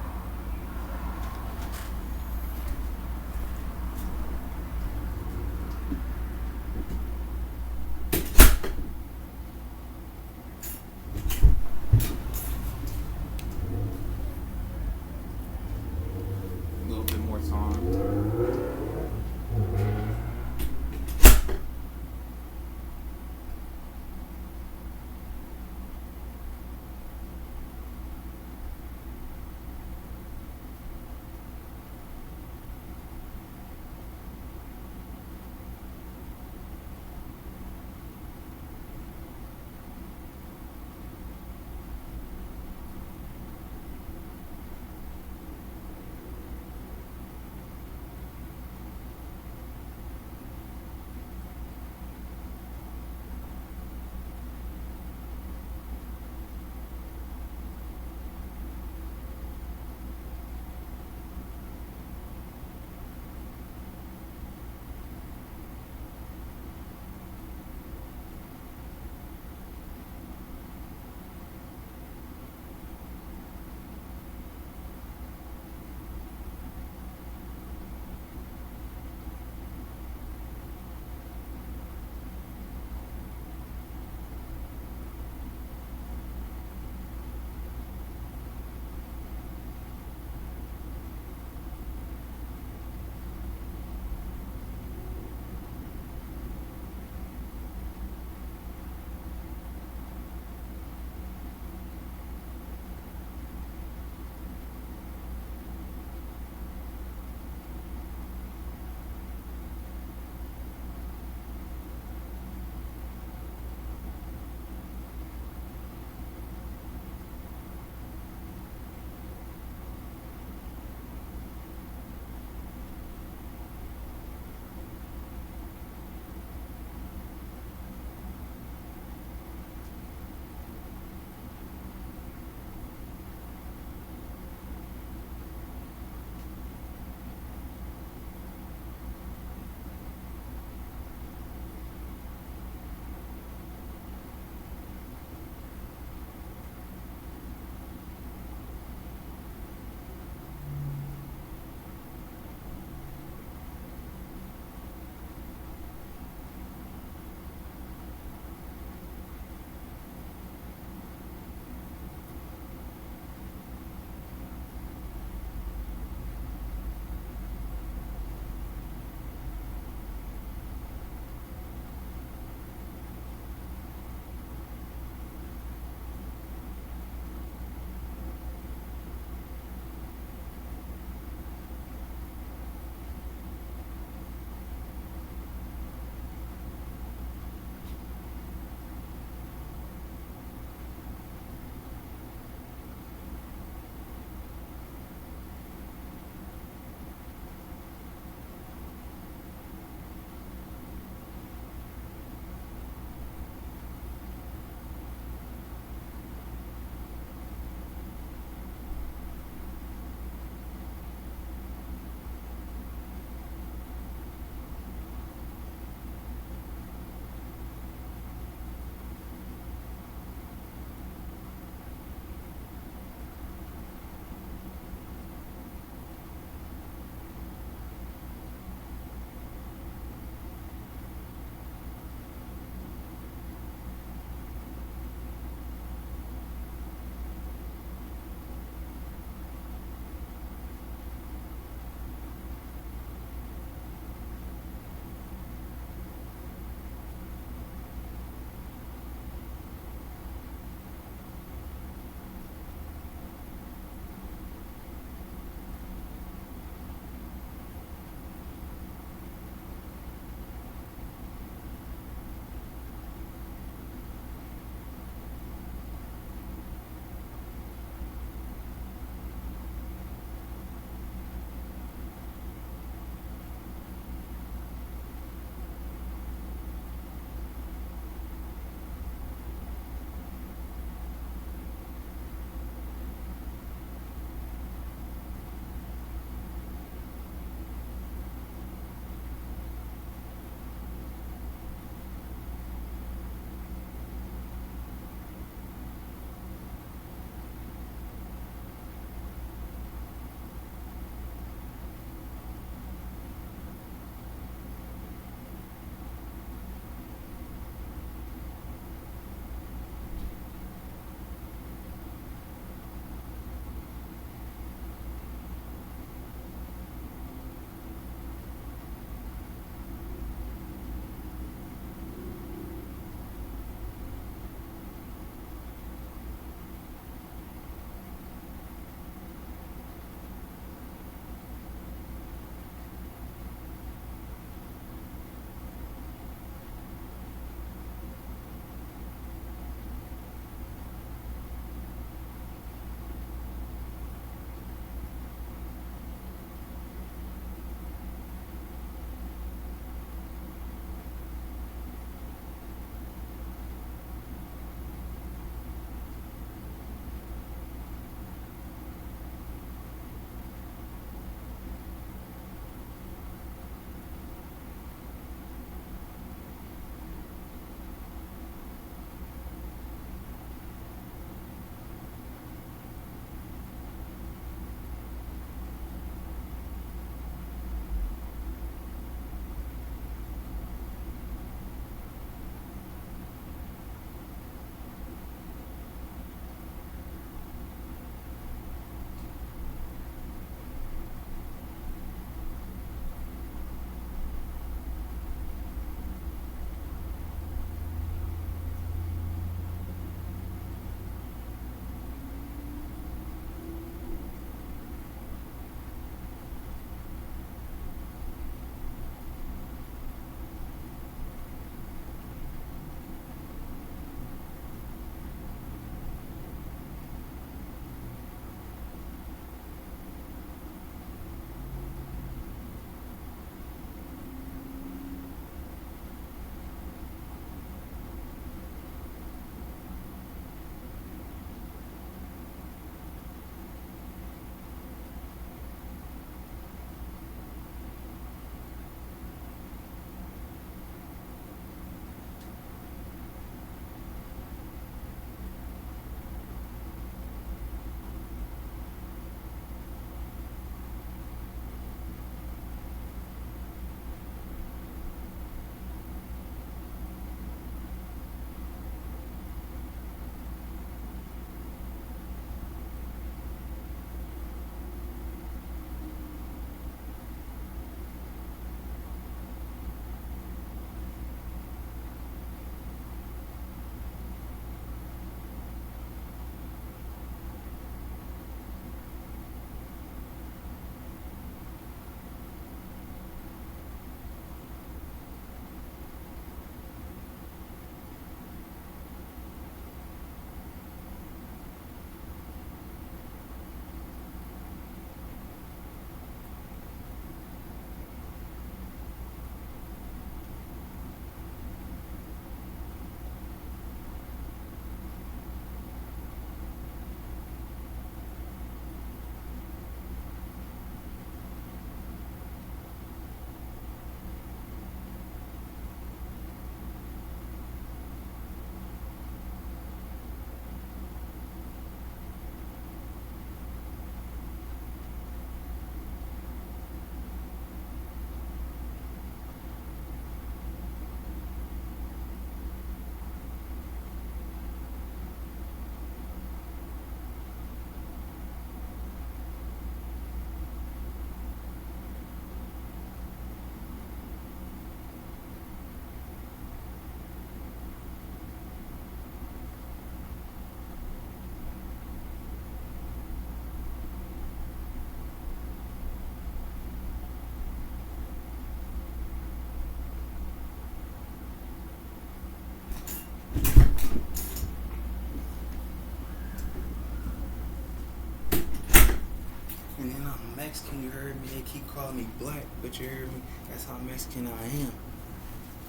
Mexican, you heard me? They keep calling me black, but you heard me? That's how Mexican I am.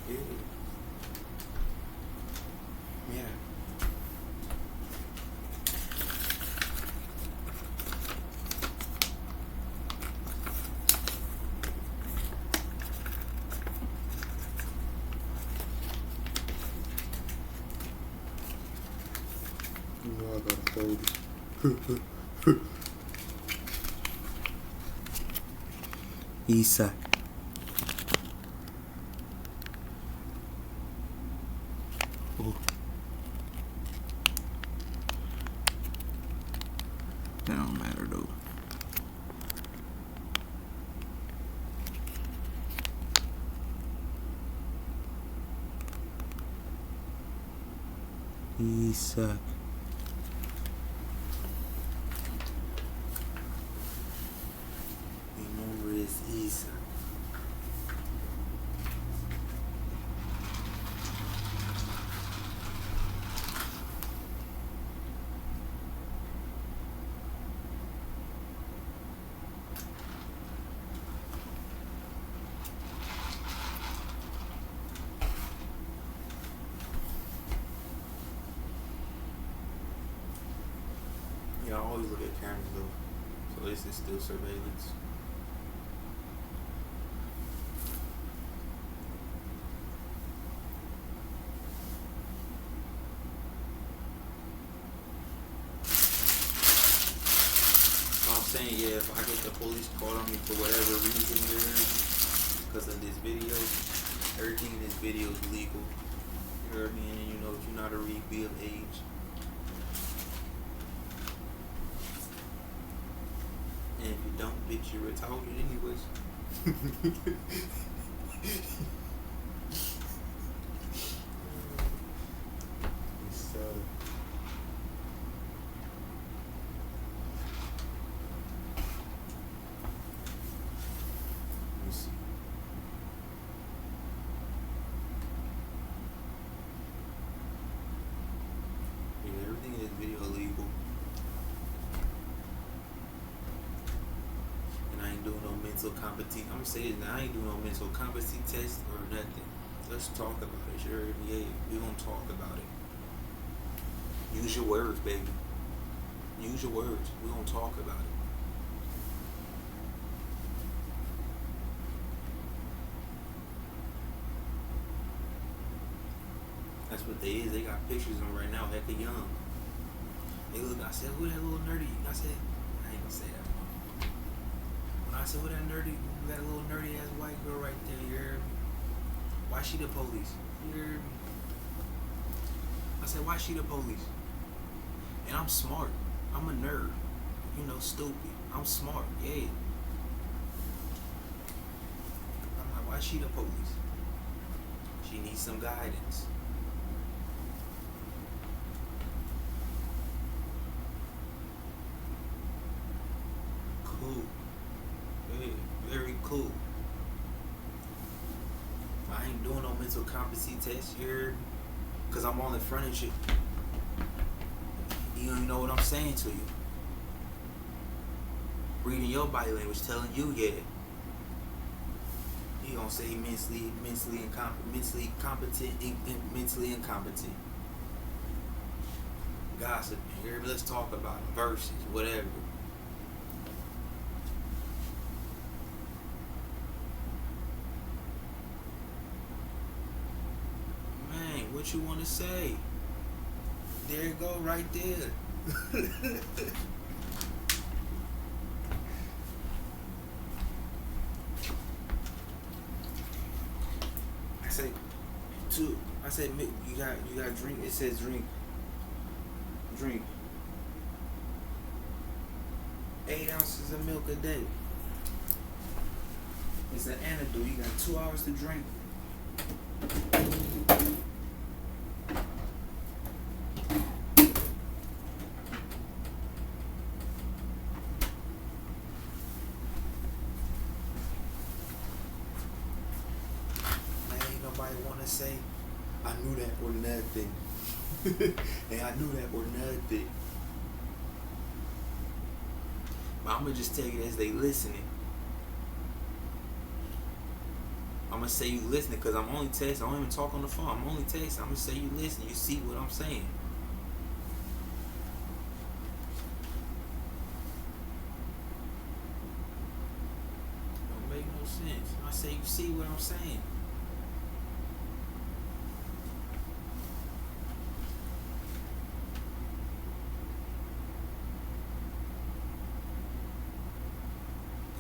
Yeah. Yeah. You know I gotta fold it. Isa. Oh. That don't matter though. Isa. Mi nombre es Isa. Yeah, I always look at cameras though, so this is still surveillance. So I'm saying, yeah, if I get the police called on me for whatever reason, because of this video, everything in this video is legal. You heard me? And you know, if you're not a be of age. And if you don't, bitch, you're retarded anyways. So, let me see. Yeah, everything in this video illegal. Doing no mental competency. I'm saying I ain't doing no mental competency test or nothing. Let's talk about it. You heard me? Yeah, we gonna talk about it. Use your words, baby. Use your words. We gonna talk about it. That's what they is. They got pictures of them right now, hecka young. They look. I said, who that little nerdy? I said, I ain't gonna say that. I said, who that little nerdy ass white girl right there, you heard me? Why she the police? You heard me? I said, why she the police? And I'm smart. I'm a nerd. You know, stupid. I'm smart, yeah. I'm like, why she the police? She needs some guidance. Cool. Yeah, very cool. I ain't doing no mental competency test here because I'm all in front of you. You don't even know what I'm saying to you. Reading your body language, telling you, yeah. You gonna say mentally incompetent. Gossip. Here, let's talk about it. Verses, whatever. What you want to say? There you go, right there. I said, you got drink. It says drink. 8 ounces of milk a day. It's an antidote. You got 2 hours to drink. Want to say I knew that or nothing. And I knew that or nothing. But I'm gonna just take it as they listening. I'm gonna say you listening because I'm only texting. I don't even talk on the phone. I'm only texting. I'm gonna say you listening. You see what I'm saying. Don't make no sense. I say you see what I'm saying.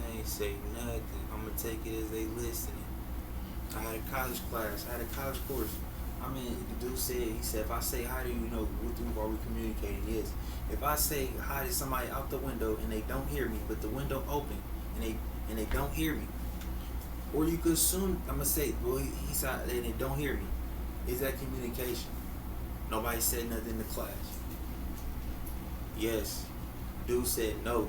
They ain't say nothing. I'm gonna take it as they listening. I had a college class. I had a college course. I mean, the dude said, he said, if I say hi to you, you know, are we communicating? Yes. If I say hi to somebody out the window and they don't hear me, but the window open and they don't hear me, or you could assume I'm gonna say, well, he's out and they don't hear me. Is that communication? Nobody said nothing in the class. Yes. Dude said no.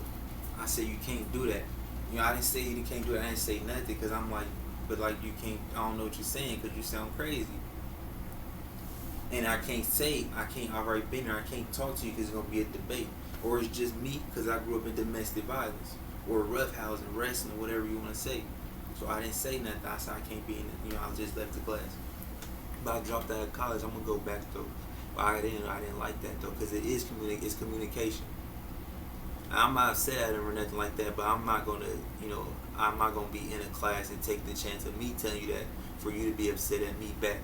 I said you can't do that. You know, I didn't say you can't do it. I didn't say nothing because I'm like, but like you can't. I don't know what you're saying because you sound crazy. And I can't. I've already been there. I can't talk to you because it's gonna be a debate, or it's just me because I grew up in domestic violence or roughhousing, wrestling, whatever you want to say. So I didn't say nothing. I said I can't be in it. You know, I just left the class. But I dropped out of college. I'm gonna go back though. But I didn't like that though because it's communication. I'm not upset at him or nothing like that, but I'm not gonna, I'm not gonna be in a class and take the chance of me telling you that for you to be upset at me back.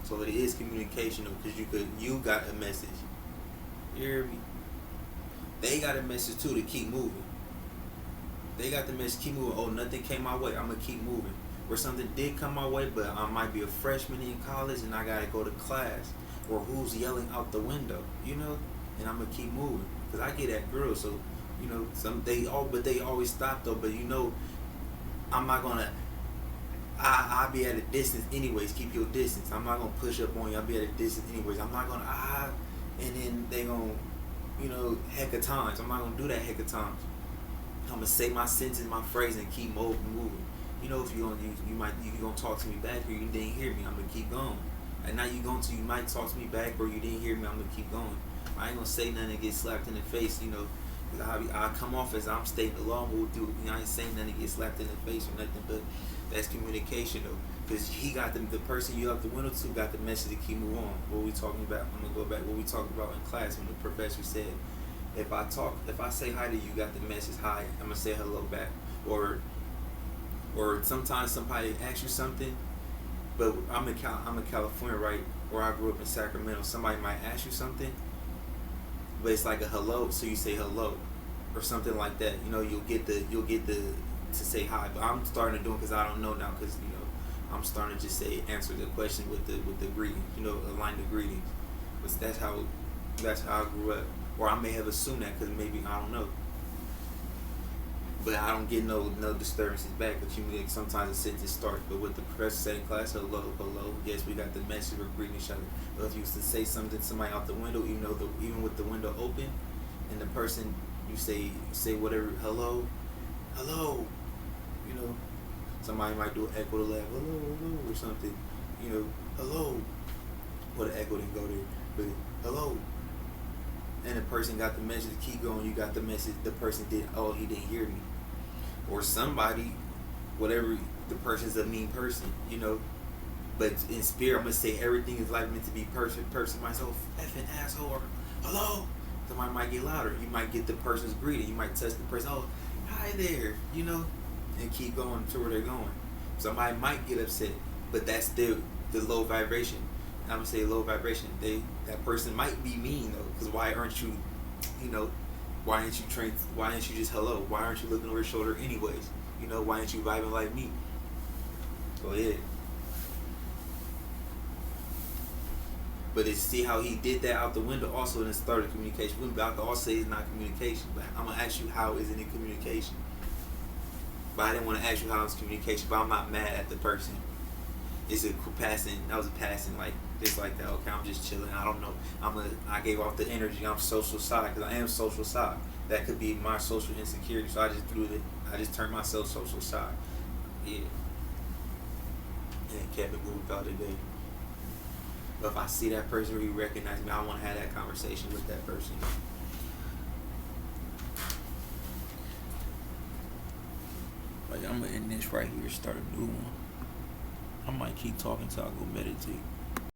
So it is communication though, because you got a message. You hear me? They got a message too to keep moving. They got the message keep moving. Oh, nothing came my way. I'm gonna keep moving. Or something did come my way, but I might be a freshman in college and I gotta go to class. Or who's yelling out the window, and I'm gonna keep moving because I get at girls, so but they always stop though. But I'm not gonna. I'll be at a distance anyways. Keep your distance. I'm not gonna push up on you. I'll be at a distance anyways. I'm not gonna and then they gonna, heck of times. I'm not gonna do that heck of times. I'm gonna say my sentence, my phrase, and keep moving. If you gonna talk to me back or you didn't hear me, I'm gonna keep going. And now you might talk to me back or you didn't hear me, I'm gonna keep going. I ain't gonna say nothing and get slapped in the face, because I come off as I'm stating the law and we'll do it. I ain't saying nothing to get slapped in the face or nothing, but that's communication though. Because he got the person you out the window to got the message to keep moving on. What we talking about? I'm gonna go back what we talked about in class when the professor said, if I say hi to you, got the message hi, I'm gonna say hello back. Or sometimes somebody asks you something. But I'm in California, right? Or I grew up in Sacramento. Somebody might ask you something, but it's like a hello, so you say hello, or something like that. You'll get to say hi. But I'm starting to do it because I don't know now, because I'm starting to just answer the question with the greeting. Align the greetings. But that's how I grew up. Or I may have assumed that because maybe I don't know. But I don't get no disturbances back. But sometimes the sentence starts. But with the professor said in class, hello. Yes, we got the message. We're greeting each other. But if you used to say something to somebody out the window, even with the window open, and the person you say whatever, hello, somebody might do an echo to laugh, hello, or something, hello. Well, the echo didn't go there, but hello. And the person got the message to keep going. You got the message. The person he didn't hear me. Or somebody, whatever, the person's a mean person, But in spirit, I'm going to say everything is like meant to be perfect. Person might say, effing asshole, or hello. Somebody might get louder. You might get the person's greeting. You might touch the person, oh, hi there, and keep going to where they're going. Somebody might get upset, but that's the low vibration. I'm gonna say low vibration. That person might be mean though, because why aren't you, why aren't you trained? Why aren't you just hello? Why aren't you looking over your shoulder anyways? Why aren't you vibing like me? Go ahead. But see how he did that out the window also, and it started communication. We about to all say it's not communication, but I'm gonna ask you how is it in communication? But I didn't want to ask you how it's communication. But I'm not mad at the person. It's a passing. That was a passing, like just like that. Okay, I'm just chilling. I don't know. I gave off the energy. I'm social side because I am social side. That could be my social insecurity. So I just threw it. I just turned myself social side. Yeah. And kept it moving throughout the day. But if I see that person or he recognizes me, I want to have that conversation with that person. Like I'm gonna end this right here, start a new one. I might keep talking till I go meditate.